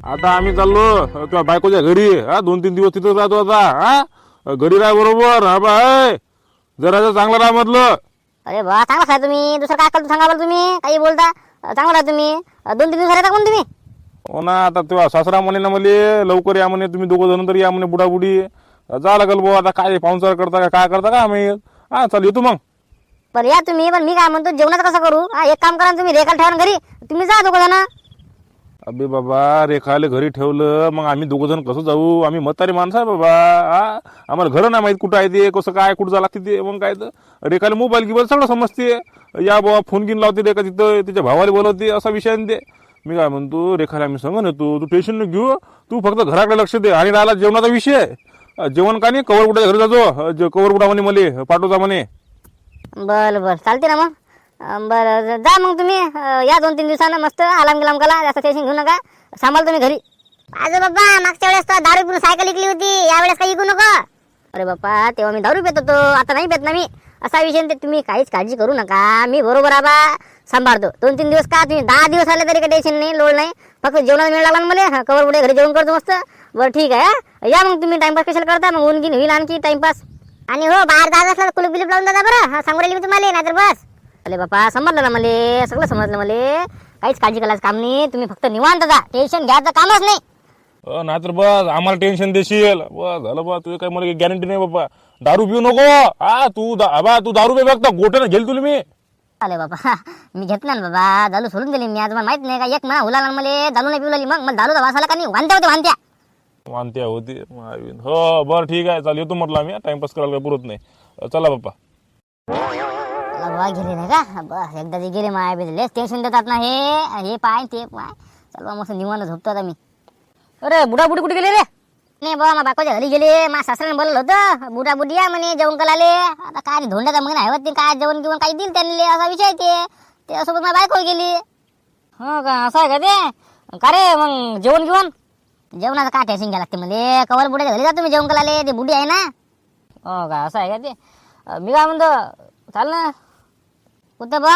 आता आम्ही चाललो तुझ्या बायकोच्या घरी. 2-3 दिवस तिथं राहतो आता. घरी राह बरोबर. हा बाय जरा चांगला राह म्हटलं. अरे बा चांगला आहे तुम्ही. दुसरं काय करतो सांगा बरं तुम्ही. काही बोलता. चांगला आहे तुम्ही. 2-3 दिवस राहता कोण तुम्ही? हो ना. आता तेव्हा सासरा म्हणे ना मले लवकर या म्हणे, तुम्ही दोघं जण तरी या म्हणे बुडाबुडी. जा लागल भाऊ. आता काय पाहुणचार करता का काय करता का आम्ही. चाल येतो मग. बरं या तुम्ही. पण मी काय म्हणतो जेवणाचं कसं करू. एक काम करा ना तुम्ही, रेखाला ठेवा ना घरी. तुम्ही जा दोघं जण. अबे बाबा रेखाले घरी ठेवलं मग आम्ही दोघं जण कसं जाऊ. आम्ही म्हातारी माणसं आहे बाबा. आम्हाला घर नाही माहित कुठं आहे ते, कसं काय कुठं जा लागते ते. मग काय तर रेखाले मोबाईल गिबाईल सगळं समजते. या बाबा फोन गिन लावते रेखा तिथं, तिच्या भावाला बोलवते. असा विषय आहे ते. मी काय म्हणतो रेखाला आम्ही सांगून येतो, तू टेन्शन न घेऊ. तू फक्त घराकडे लक्ष दे. आणि राहिला जेवणाचा विषय, जेवण का नाही कवर कुठे घरी जातो. कवर कुठा म्हणे मले पाठवता म्हणे. बरं बरं चालते ना मग. बरं जा मग तुम्ही. या 2-3 दिवसानं मस्त आलाम गिलाम करा. जास्त टेन्शन घेऊ नका. सांभाळ तुम्ही घरी. आजो बाबा मागच्या वेळेस तर दारू पिऊन सायकल इकली होती. यावेळेस काही इकू नको. अरे बाप्पा तेव्हा मी दारू पित होतो, आता नाही पित ना मी. असा विषय ते. तुम्ही काहीच काळजी करू नका. मी बरोबर आबा सांभाळतो. 2-3 दिवस का तुम्ही 10 दिवस आले तरी काही टेन्शन नाही, लोड नाही. फक्त जेवणाला मिळ लागला ना मला. कवर पुढे घरी जेवण करतो मस्त. बरं ठीक आहे. या मग तुम्ही टाइमपास कशाला करता. मग ऊन गिन होईल आणखी टाइमपास. आणि हो बाहेर जायचं असलं तर कुलूप बिलूप लावून जा बरं. सांगू राहिली मी तुम्हाला. नाहीतर बस. अरे बापा समजलं ना मला. सगळं समजलं मला. काहीच काळजी करायचं काम नाही. तुम्ही फक्त निवांत जा. टेन्शन घ्यायचं कामच नाही. नाहीतर बस आम्हाला टेन्शन देशील. बस झालं बा. तुझी काही मला गॅरंटी नाही बाबा. दारू पिऊ नको. तू दारू पे बघता गोट्यानं घेल तुला मी. अरे बाबा मी घेतला ना बाबा. दारू सोडून दिली मी. आज मला माहित नाही का एक महिना हुला मला दारू नाही पिवली. मग मला दारूचा वास आला का नाही. वांत्या होते वांत्या. वानत्या होती. हो बरं ठीक आहे. चाल येतो म्हटलं आम्ही. टाइमपास करायला काही पुरत नाही. चला बाप्पा. बाबा गेले नाही का. बस एकदा ते गेले माया लेस टेन्शन देतात ना हे पाय ते पाय. चल बा मस्त निवांत झोपतो आता मी. अरे बुडाबुडी कुठे गेले रे. नाही बाबा मा बायकोच्या घरी गेले. मा सासऱ्याने बोललं होतं बुडाबुडी या म्हणे जेवण करायला. आता काय धोंड्याचा महिना आहे ते काय जेवण किंवा काही दिल त्यांनी असा विषय ते. त्यासोबत माझी बायको गेली. हो का असं आहे का ते. का रे मग जेवण घेऊन जेवणाचं काय टेन्शन घ्या लागते मला. कवर बुड्याच्या घरी जातो मी जेवण करायला. ते बुडी आहे ना. हो का असं आहे का ते. मी काय म्हणतो चाल ना कुठं बा.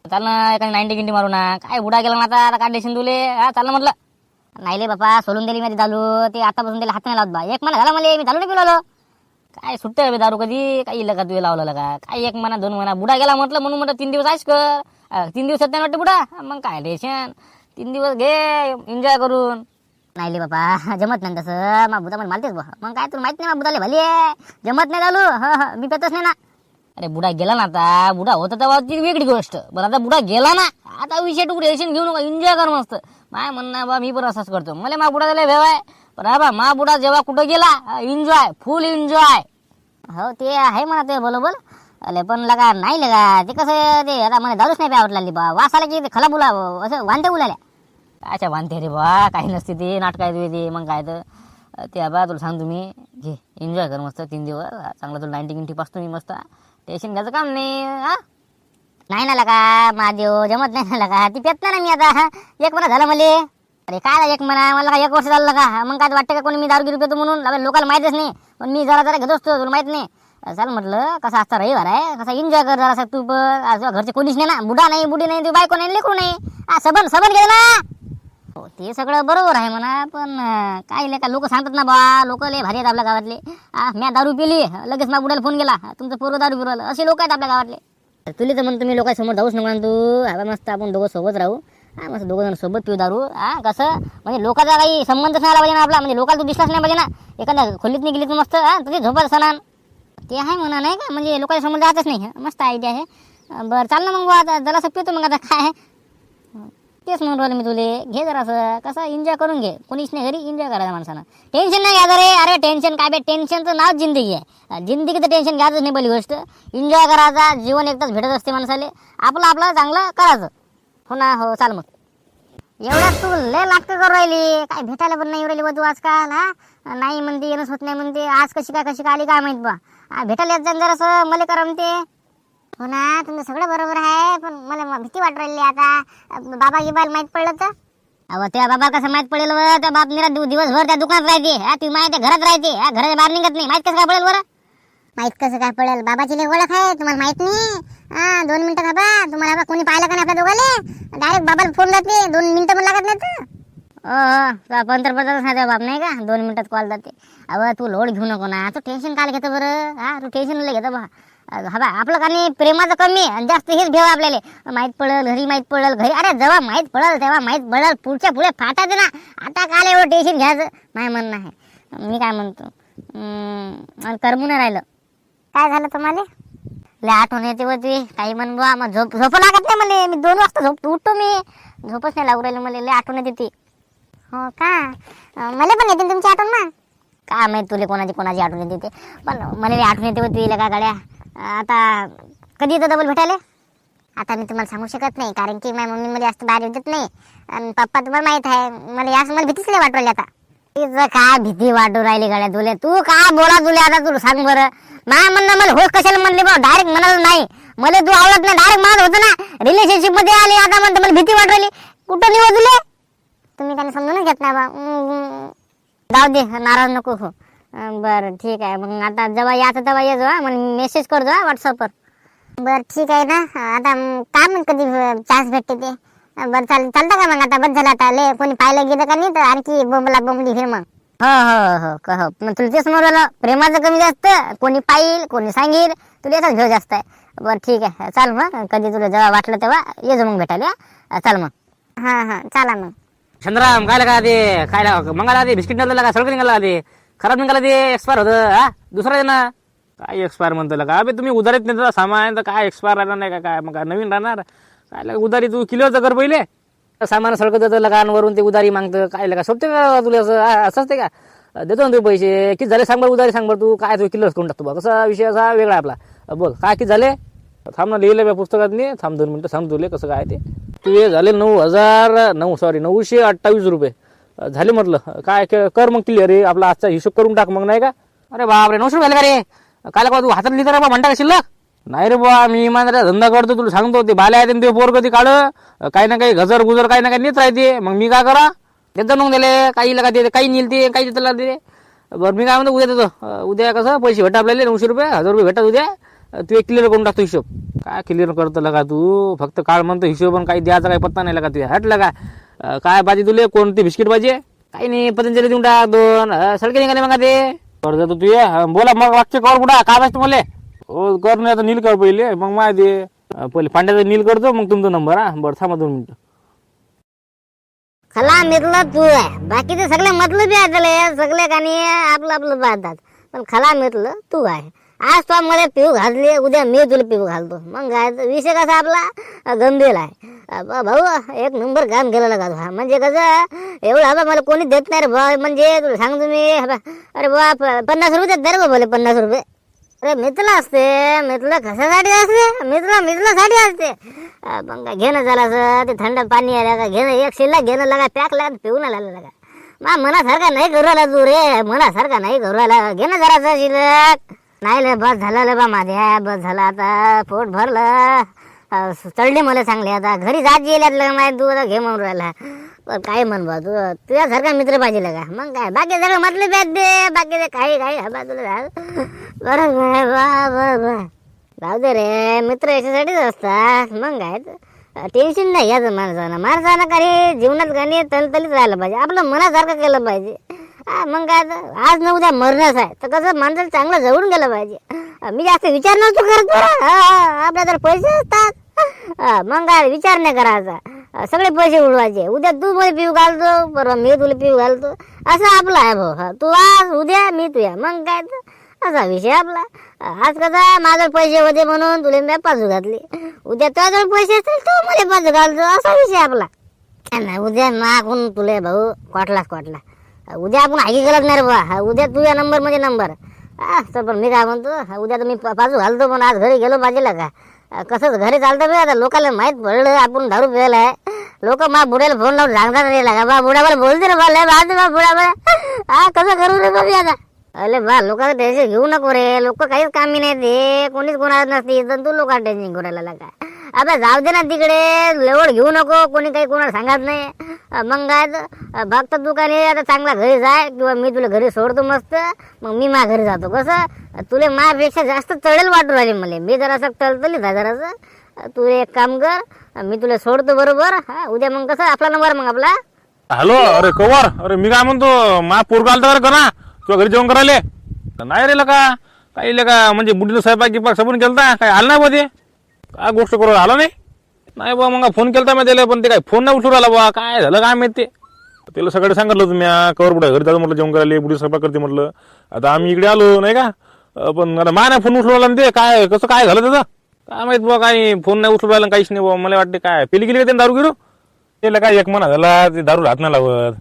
चाल ना एका 90 गिंटी मारू ना. काय बुडा गेला ना आता काय टेन्शन तुले. चाल ना म्हटलं. नाही रे बापा सोडून दिली माझी दारू. ते आतापासून त्याला हात नाही लावत बा. एक महिना झाला मला मी दारू नाही पिलो. काय सुट्टे दारू कधी काही इलं का तुला लावलं का. काय 1 महिना 2 महिना बुडा गेला म्हटलं म्हणून म्हटलं 3 दिवस आहेस कर. 3 दिवस येत नाही वाटतं बुडा. मग काय टेन्शन. 3 दिवस घे एन्जॉय करून. नाही रे बापा जमत नाही तसं. मग बुधा मला मालतेच बा. मग काय तुला माहित नाही बुधाले भली आहे. जमत नाही चालू. मी पेतच नाही ना. अरे बुडा गेला ना आता. बुडा होता तेव्हा ती वेगळी गोष्ट. बरं आता बुडा गेला ना. आता विषय तू टेन्शन घेऊ नका. एन्जॉय कर मस्त. माय म्हणणं बा मी पण असंच करतो. मला मा बुडा झाला भेवाय. पण हा बा मा बुडा जेव्हा कुठं गेला एन्जॉय फुल एन्जॉय. हो ते आहे म्हणा ते बरोबर. अरे पण लगा नाही लगा ते कसं ते आता मला दारूच नाही प्यावट लागली बा. वास आला की खला बुला असं वांत्या उलाल्या. अच्छा वांते रे बा. काही नसते ते नाटक आहे ते. मग काय तर ते बा तुला सांग तुम्ही घे एन्जॉय कर मस्त 3 दिवस. चांगलं तुला 90 गिंटी पासतो मी मस्त. टेन्शन घ्यायचं काम नाही. नाही ना लगा महादेव जमत नाही ना लगा. ती पेत ना मी आता. 1 महिना झाला मला. अरे काय 1 महिना मला 1 वर्ष झालं का. मग काय वाटतं का कोणी मी दारू गिरू पेतो म्हणून. लोकांना माहितच नाही. पण मी जरा घेत असतो तुला माहित नाही. चाल म्हटलं कसं असतं रविवार आहे. कसं एन्जॉय कर जरा तू पण. घरचे कोणीच नाही ना. बुडा नाही बुडी नाही तू बायको नाही लेकरू नाही. सबन गेलं ना. हो ते सगळं बरोबर आहे म्हणा. पण काय का लोक सांगतात ना बा. लोक लय भारी आहेत आपल्या गावातले. मी दारू पिली लगेच मा बुडाला फोन गेला तुमचं पोरं दारू पिरवलं. असे लोक आहेत आपल्या गावातले. तुला तर म्हणतो मी लोकांसमोर जाऊच नका तू. हवा मस्त आपण दोघं सोबत राहू. मस्त 2 जण सोबत पिऊ दारू. कसं म्हणजे लोकांचा काही संबंधच नाही आला पाहिजे ना आपला. म्हणजे लोकांना तू दिसलाच नाही पाहिजे ना. एखाद्या खोलीत नाही गेली तू मस्त तुझी झोपायचं सणान. ते आहे म्हणा नाही का. म्हणजे लोकांच्या समोर जातच नाही. मस्त आयडिया आहे. बरं चाल ना मग आता जरासं पितो मग आता काय. तेच म्हणून राहिलं मी तुले घे जरासं. कसं एन्जॉय करून घे. कोणीच नाही घरी एन्जॉय करायचं माणसानं. टेन्शन नाही घ्यायचं रे. अरे टेन्शन काय बे. टेन्शनचं नाव जिंदगी आहे. जिंदगीचं टेन्शन घ्यायचं नाही पहिली गोष्ट. एन्जॉय करायचा. जीवन एकदाच भेटत असते माणसाले. आपलं चांगलं करायचं. हो ना. हो चाल मग. एवढ्यात तू लय नाटकं करू राहिली. काय भेटायला पण नाही राहिली बा तू आजकाल. नाही म्हणते येणंच होत नाही म्हणते. आज कशी काय आली काय माहित बा. भेटायला येत जाण जरासं मला करा म्हणते. हो ना तुमचं सगळं बरोबर आहे. पण मला भीती वाटू राहिली आता. बाबा गिबाला माहीत पडलं तर. अहो त्या बाबा कसं माहीत पडेल बरं. त्या बाप निरा दिवसभर त्या दुकानात राहते. तुम्ही माहिती घरात राहते. घराच्या बाहेर निघत नाही. माहीत कसं काय पडेल बरं. माहीत कसं काय पडेल. बाबाची लय ओळख आहे तुम्हाला माहित नाही. 2 मिनिटं बाबा तुम्हाला कोणी पाहिलं का नाही आपल्या दोघाले. डायरेक्ट बाबाला फोन जाते. 2 मिनिटं पण लागत नाहीत. पंतप्रधानच नाही बाप नाही का 2 मिनिटात कॉल जाते. अबा तू लोड घेऊ नको ना, तू टेन्शन काय घेतो बरं? हा तू टेन्शन लय घेतो बा. हा बा आपलं काही प्रेमाचं कमी आणि जास्त हेच घेऊ आपल्याला. माहीत पडल घरी, माहीत पडल घरी. अरे जेव्हा माहीत पडल तेव्हा माहीत पडल, पुढच्या पुढे फाटायचं ना. आता काय एवढं टेन्शन घ्यायचं नाही म्हणणं आहे. मी काय म्हणतो आणि करमून राहिलं. काय झालं तुम्हाला? लय आठवण येते होती काही म्हण बा. मग झोप लागत नाही मला. मी 2 वाजता उठतो. मी झोपच नाही लागू राहिली मला. लय आठवण येते. हो का? मला पण येते तुमची आठवण ना. काय माहित तुला कोणाची आठवण येते ते. पण मला आठवण येते होती का गाड्या. आता कधी येतं डबल भेटायला? आता मी तुम्हाला सांगू शकत नाही, कारण की माझ्या मम्मी मला जास्त बाहेर येत नाही. आणि पप्पा तुम्हाला माहित आहे, मला भीतीच नाही वाटू राहिली आता. तिचं काय भीती वाटू राहिली गाड्या तुले? तू काय बोला तुले आता तू सांग बरं. म्हणणं मला होश कशाला म्हणले बा? डायरेक्ट म्हणाल नाही मला तू आवडत नाही. डायरेक्ट म्हणत होतं ना रिलेशनशिप मध्ये आली. आता म्हणतो मला भीती वाटू राहिली. कुठं निवड तुले? तुम्ही त्यांना समजूनच घेत नाही बा. जाऊ दे, नाराज नको हो. बरं ठीक आहे. मग आता जेव्हा याचं तेव्हा ये जा. मग मेसेज करतो व्हॉट्सअपवर. बरं ठीक आहे ना. आता काय मग कधी चान्स भेटते ते? बरं चालतं का मग? आता बस झालं आता. लय कोणी पाहायला गेलं का नाही तर आणखी बोंबली फिर मग. हो मग तुला तेच म्हणलं, प्रेमाचं कमी जास्त. कोणी पाहिल कोणी सांगेल तुला याचाच भेव जास्त आहे. बरं ठीक आहे चाल मग. कधी तुला जेव्हा वाटलं तेव्हा ये जा मग भेटायला. चाल मग. हा चला मग. चंद्राम काय लागा ते? काय मंगाला ते बिस्किट निघाला का? सडकं निघाला ते? खराब निघाला ते? एक्सपायर होतं हा? दुसरा आहे ना? काय एक्सपायर म्हणतो का? अबे तुम्ही उधारीत नेता सामान तर काय एक्सपायर राहणार नाही का? काय मग काय नवीन राहणार? काय लगा उधारी तू किलोचं कर पहिले. सामान सडकं देतं लगानवरून ते उधारी मागतं. काय लगा सोपते का तुला? असं असते का? देतो ना तू पैसे. किती झाले सांग बरं? उधारी सांग बरं तू. काय तू किलोच करून टाकतो बा. कसा विषय असा वेगळा आपला. बोल काय किती झाले? थांब ना, लिहिलं बा पुस्तकात नाही. थांब 2 मिनिटं सांग तुले कसं काय ते. तुझे झाले 9,928 रुपये झाले म्हटलं. काय कर मग क्लिअर रे. आपला आजचा हिशोब करून टाक मग नाही का? अरे बापरे 900 रुपये का रे? काय लगा तू हातात लिहिता रे बा? म्हणता का शिल्लक? नाही रे बा, मी इमानदार धंदा करतो. तुला सांगतो ते बाल्या आहे ते पोर कधी काढ काही ना काही गजर गुजर काही ना काही नेत राहते. मग मी काय करा? देतो मग दिले. काही लगा ते काही नेल ते काही देतो दे. बरं मी काय म्हणतो उद्या देतो. उद्या कसं पैसे भेटा आपल्याला 900 रुपये 1000 रुपये भेटतात उद्या. तू एक क्लिअर करून टाकतो हिशोब. काय क्लिअर करतो लगा तू? फक्त काळ म्हणतो हिशोब पण काही द्यायचा काही पत्ता नाही लगा तुझ्या. हट लगा. काय पाहिजे तुले? कोणती बिस्किट पाहिजे? काही नाही पतंजली देऊन टाक 2. सडके निघाले मग ते. कर देतो तू ये. बोला मग वाक्य कर कुठं काय पाहिजे तुम्हाला? हो कर नाही आता नील कर पहिले. मग माहिती दे. पहिले पांड्याचा नील करतो मग तुमचा नंबर. हा बरं थांबा 2 मिनिटं. खला मिरलं तू आहे. बाकीचे सगळे मतलबी आहेत. सगळे कानी आपलं बांधतात. पण खला मिरलं तू आहे. आज तो मला पिऊ घातली, उद्या मी तुला पिऊ घालतो. मग काय विषय कसा आपला गंभीर आहे. भाऊ एक नंबर काम केलं का? म्हणजे कसं एवढं हवा मला कोणी देत नाही रे बा. म्हणजे तुला सांगतो मी. अरे बा 50 रुपये देत रे बोले 50 रुपये. अरे मित्र असते. मित्र कशासाठी असते? मित्रासाठी असते. मग काय घेणं झालं ते थंड पाणी आलं का घेणं. एक शिल्लक घेणं लागा पॅक लागा पिऊन आला लागा. मनासारखा नाही करू आला तू रे. मनासारखा नाही करू आला. घेणं जरा शिल्लक. नाही ले बस झालं बा माझ्या. बस झालं आता. पोट भरलं. चढली मला चांगली. आता घरी जात येईल माहिती तू आता घे म्हणून राहिला. पण काय म्हण बा तू तुझ्यासारखा मित्र पाहिजे का? मग काय बाकी सगळं म्हटलं पाहिजे दे. बाकी काही हबा तुला बरं बरं राहू दे रे. मित्र याच्यासाठीच असतात. मग काय टेन्शन नाही घ्यायचं माणसानं काही जीवनात काही तलतलीत राहिलं पाहिजे. आपलं मनासारखं केलं पाहिजे. मग काय आज न उद्या मरणच आहे तर कसं माणसाला चांगलं जवळून गेलं पाहिजे. मी जास्त विचार नसतो करत. आपल्या तर पैसे असतात. मग काय विचार नाही करायचा. सगळे पैसे उडवायचे. उद्या तू मला पिऊ घालतो, परवा मी तुला पिऊ घालतो. असं आपलं आहे भाऊ. तू आज उद्या मी तुया. मग काय असा विषय आपला. आज कसा माझ्यावर पैसे होते म्हणून तुला मी बाजू घातली. उद्या तुझ्याजवळ पैसे असतील तू मला बाजू घालतो. असा विषय आपला. नाही उद्या मागून तुले भाऊ कोटला. उद्या आपण हाकी गलत नाही रे बा. उद्या तुझ्या नंबर म्हणजे नंबर. तर पण मी काय म्हणतो उद्या तर मी बाजू घालतो. पण आज घरी गेलो बाजीला का कसं घरी चालतं बे. आता लोकांना माहित पडलं आपण दारू प्यायला आहे. लोक मा बुड्याला फोन लावून सांगतात रे लागा बा बुड्याला बोलते रे बा बुड्या. कसं करू रे बा आता? अरे बा लोकांचं टेन्शन घेऊ नको रे. लोक काहीच कामी नाही ते. कोणीच कोणाला नसते. तू लोकांना टेन्शन करायला लागा. अबे जाऊ दे ना तिकडे. लेवड घेऊ नको. कोणी काही कोणाला सांगत नाही. मग काय फक्त तू काय आता चांगला घरी जाय किंवा मी तुला घरी सोडतो मस्त. मग मी मा घरी जातो. कसं तुला माझ्यापेक्षा जास्त चढेल वाटू राहिले मला. मी जरासं तळतलीत आहे जरासं. तू एक काम कर मी तुला सोडतो बरोबर. उद्या मग कसं आपला नंबर मग आपला हॅलो, अरे कवर, अरे मी काय म्हणतो, मा पोरगा आलता का ना तुझ्या घरी जेवण करायले? नाही रे का काही का म्हणजे बुडीनं स्वयंपाक गिपाक सबून केलता, काय आलं नाही बा ते? काय गोष्ट करू आला नाही बा? मग फोन केलता मी त्याला, पण ते काय फोन नाही उठू राहिला बा. काय झालं काय माहिती? त्याला सगळं सांगितलं तुम्ही, कवर बुडा घरी जातो म्हटलं जेवण करायला, बुडी स्वयंपाक करते म्हटलं. आता आम्ही इकडे आलो नाही का, पण आता मा नाही फोन उचलू राहिला ते. काय कसं काय झालं त्याचं काय माहित बा? काही फोन नाही उचलू राहिला, काहीच नाही बा. मला वाटते काय पेली गेली का दारू गिरू त्याला, काय एक महिना झाला ते दारू हात नाही लावत.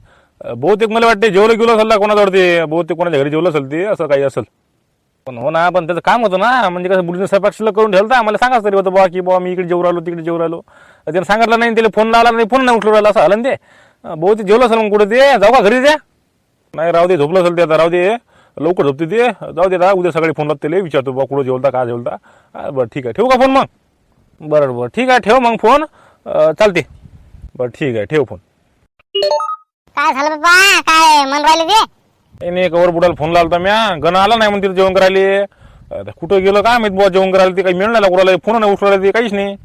बहुतेक मला वाटते जेवलं गेलो असेल कोणाजवळ, ते बहुतेक कोणाच्या घरी जेवलं असेल ते, असं काही असेल. पण हो ना, पण त्याचं काम होतं ना, म्हणजे कसं बुडीनं स्वयंपाक शिल्लक करून ठेवता, मला सांगाच तरी होतं बा की बा मी इकडे जेवू राहिलो तिकडे जेवू राहिलो. त्यानं सांगितलं नाही, त्याला फोन लावला नाही, फोन नाही उठलो राहिला, असं झालं ना ते. बहुतेक जेवलं असेल मग कुठे ते, जाऊ का घरी द्या? नाही राहू दे, झोपलं असेल ते, आता राहू दे, लवकर झोपते ते. जाऊ दे आता, उद्या सकाळी फोन लागते विचारतो बा कुठं जेवता काय जेवता. बरं ठीक आहे, ठेवू का फोन मग? बरं ठीक आहे, ठेव मग फोन. चालते, बरं ठीक आहे, ठेव फोन. काय झालं बाबा, काय मन राहिले ते? नाही कवर बुडाला फोन लावता म्या, गण आला नाही म्हणते जेवण करायला. आता कुठं गेलं काय माहित बुवा, जेवण करायला ते काही मिळणार कुणाला, फोन नाही उचलायला ते, काहीच नाही.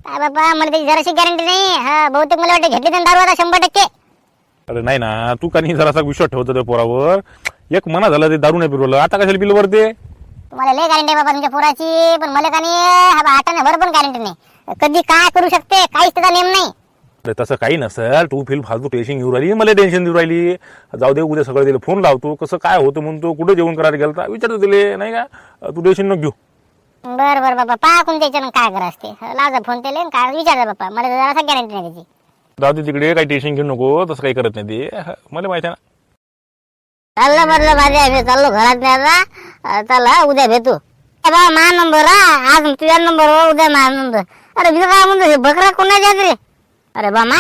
काय बाबा, मला त्याची जराशी गॅरंटी नाही. हा, बहुतेक मला वाटतं घेतली दारू आता 100%. अरे नाही ना, तू का नाही जरासा विश्वास ठेवतो त्या पोरावर. एक मना झालं ते दारू नाही पिरवलं, आता कशाला पिलं बरं ते? तुम्हाला लय गॅरंटी आहे बाबा तुमच्या पोराची, पण मला का नाही आठाने बरं पण गॅरंटी नाही. कधी काय करू शकते, काहीच त्याचा नेम नाही. अरे तसं काही नसेल, तू फालतू टेन्शन घेऊन राहिली, मला टेन्शन देऊ राहिली. जाऊ दे, उद्या सगळं दिलं फोन लावतो, कसं काय होतं म्हणतो, कुठं जेवण करायला गेलता विचारतो दिले नाही का. तू टेन्शन नको घेऊ. बरं बाबा, पहा कोणत्या याच्यानं काय करा असते, लावजा फोन त्याला काय विचारा बाबा, मला जरासा गॅरंटी नाही त्याची. जाऊ दे तिकडे, काही टेन्शन घेऊ नको, तसं काही करत नाही ते, मला माहिती आहे ना. चाललं बरं माझ्या आम्ही चाललो घरात नाही आता. चला उद्या भेटू. बाबा मा नंबर, आज तुझ्या नंबर, उद्या मा नंबर. अरे मी काय म्हणतो, हे बकरा कोणाच्या रे? अरे बा मा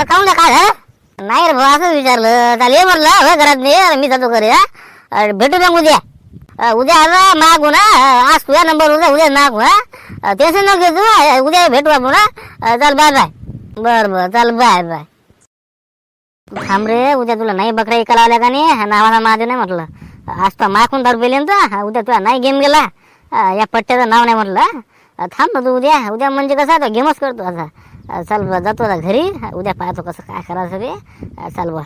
काऊन काय झालं नाही रे बा, असं विचारलं. चालेल म्हणलं हो घरात नाही, मी जातो घरी. भेटू मग उद्या. उद्या आता मागू ना, आज तुझा नंबर, उद्या मागू. टेन्शन नको घेतो, उद्या भेटू आपण. चल बाय बाय. बरं चल बाय बाय. थांब रे, उद्या तुला नाही बकरा इकायला आल्या का नाही, नावाला महादेव नाही म्हटलं. आज तर मागून दारू पेले ना, उद्या तुला नाही गेम गेला, या पट्ट्याचं नाव नाही म्हटलं. थांब ना तू, उद्या म्हणजे कसं आता गेमच करतो आता. चल जातो आता घरी, उद्या पाहतो कसं काय करायचं रे. चल बा.